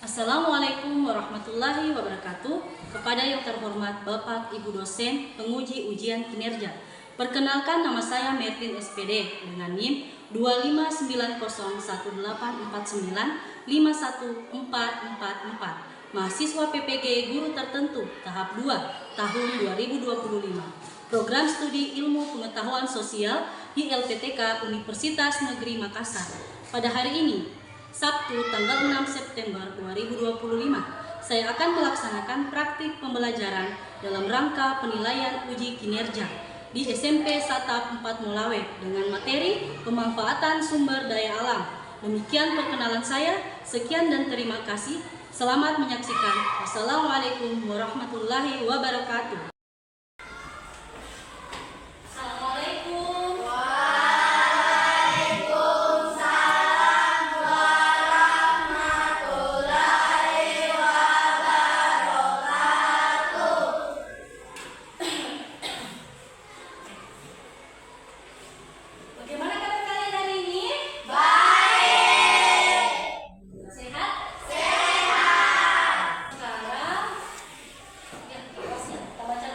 Assalamualaikum warahmatullahi wabarakatuh. Kepada yang terhormat Bapak Ibu dosen penguji ujian kinerja, perkenalkan nama saya Mertin SPD dengan NIM 2590184951444, mahasiswa PPG Guru Tertentu tahap 2 tahun 2025. Program Studi Ilmu Pengetahuan Sosial di LPTK Universitas Negeri Makassar. Pada hari ini, Sabtu tanggal 6 September 2025, saya akan melaksanakan praktik pembelajaran dalam rangka penilaian uji kinerja di SMP Satap 4 Molawe dengan materi pemanfaatan sumber daya alam. Demikian perkenalan saya, sekian dan terima kasih. Selamat menyaksikan. Wassalamualaikum warahmatullahi wabarakatuh. Sehat? Sekarang kita baca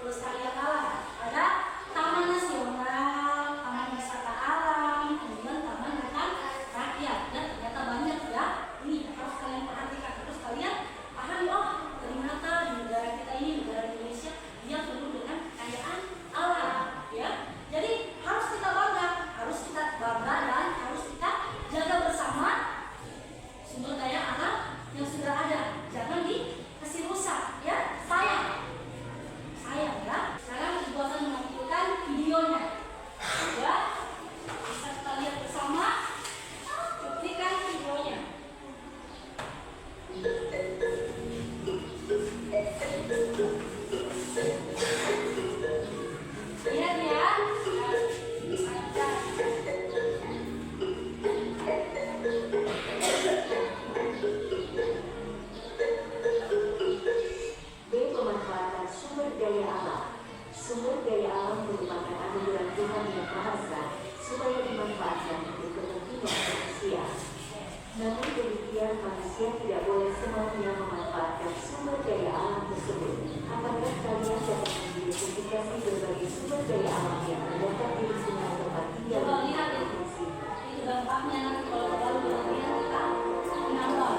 pelestarian alam. Ada taman nasional, taman wisata alam, kemudian taman hutan rakyat. Dan ternyata banyak ya. Ini harus kalian perhatikan, terus kalian pahami, oh ternyata di negara kita ini, negara Indonesia, dia penuh dengan kekayaan alam, ya. Jadi harus kita bangga dan harus kita jaga bersama sumber daya alam yang sudah ada. Jangan dikasih rusak, ya. Sayang ya. Sekarang ibu akan menampilkan videonya, ya. Bisa kita lihat bersama. Cuplikan videonya. Lihat ya. Pemanfaatan sumber daya alam. Sumber daya alam merupakan anugerah Tuhan yang Maha Esa supaya dimanfaatkan untuk kepentingan manusia. Namun demikian, manusia tidak boleh semaunya memanfaatkan sumber daya alam tersebut. Apakah kalian dapat mengidentifikasi berbagai sumber daya alam yang terdapat di lingkungan tempat tinggal di provinsi? Itu dampaknya nanti kalau baru berlihat kita menambah.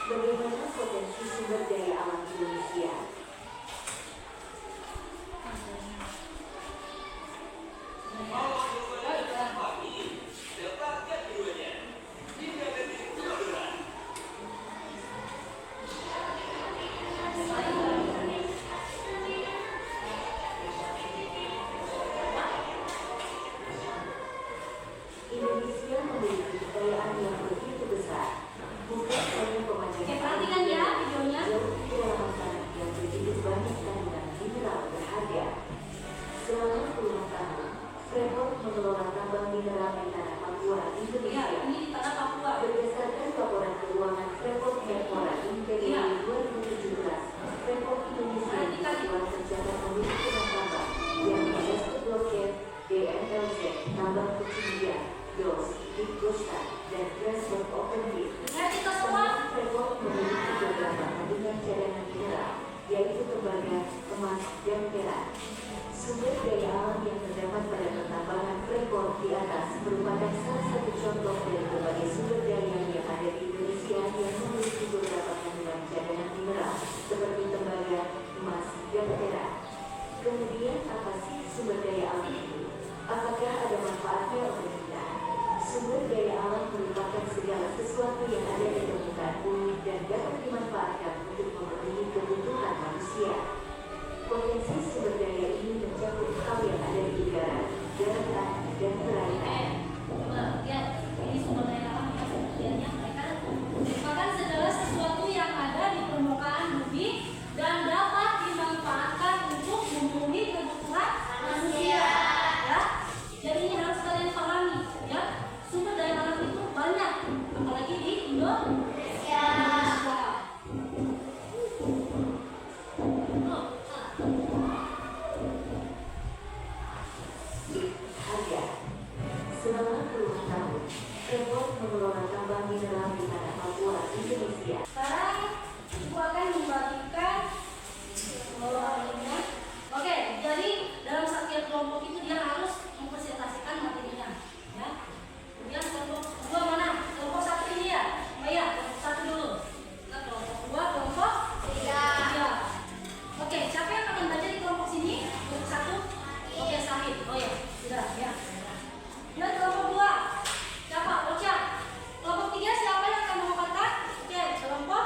Bagaimana potensi sumber daya alam Indonesia? Indonesia memiliki kekayaan yang begitu besar. Bukan hanya pemandangan. Perhatikan ya videonya. Kedalaman tanah yang begitu banyak kandungan mineral berharga. Selama puluhan tahun, Freeport mengelola tambang mineral di tanah Papua, Indonesia. Ya, ini di tanah Papua. Berdasarkan laporan keuangan Freeport Menpora Interior 2017, Freeport Indonesia telah tercatat memiliki tambang yang Investment Blockade, DMLZ, tambang Kucing Dos, Dikosta, dan Grassberg Open Pit. Kita semua Freeport memiliki beberapa kandungan cadangan mineral, yaitu tembaga, emas, dan perak. Sumber daya alam yang terdapat pada pertambangan Freeport di atas merupakan salah satu contoh dari berbagai sumber daya yang ada di Indonesia yang memiliki beberapa kandungan cadangan mineral seperti tembaga, emas, dan perak. Kemudian apa sih sumber daya alam itu? Apakah ada manfaatnya untuk kita? Sumber daya alam merupakan segala sesuatu yang ada di permukaan bumi dan dapat dimanfaatkan untuk memenuhi kebutuhan manusia. Potensi sumber daya ini mencakup hal yang ada di udara, daratan, dan perairan. Coba lihat, ini sumber daya alam yang sebenarnya mereka merupakan segala sesuatu yang ada di permukaan bumi dan dapat dimanfaatkan untuk memenuhi kebutuhan manusia. Ya, jadi ini harus kalian pahami, ya. Sumber daya alam itu banyak, apalagi di Indonesia. Harga. Selama puluhan tahun, Freeport mengelola tambang mineral di tanah Papua, Indonesia. Sekarang ibu akan membagikan pengelolaan. Oke, jadi dalam setiap kelompok itu dia harus mempresentasikan materinya, ya. Kemudian kelompok dua mana? Kelompok satu ini ya. Oh ya, kelompok satu dulu. Kita kelompok dua, kelompok tiga. Oke, siapa yang akan baca di kelompok sini? Kelompok satu. Oke, Sahid. Oh ya, sudah ya. Dan kelompok dua, siapa? Ocha. Kelompok tiga siapa yang akan mengatakan? Oke, kelompok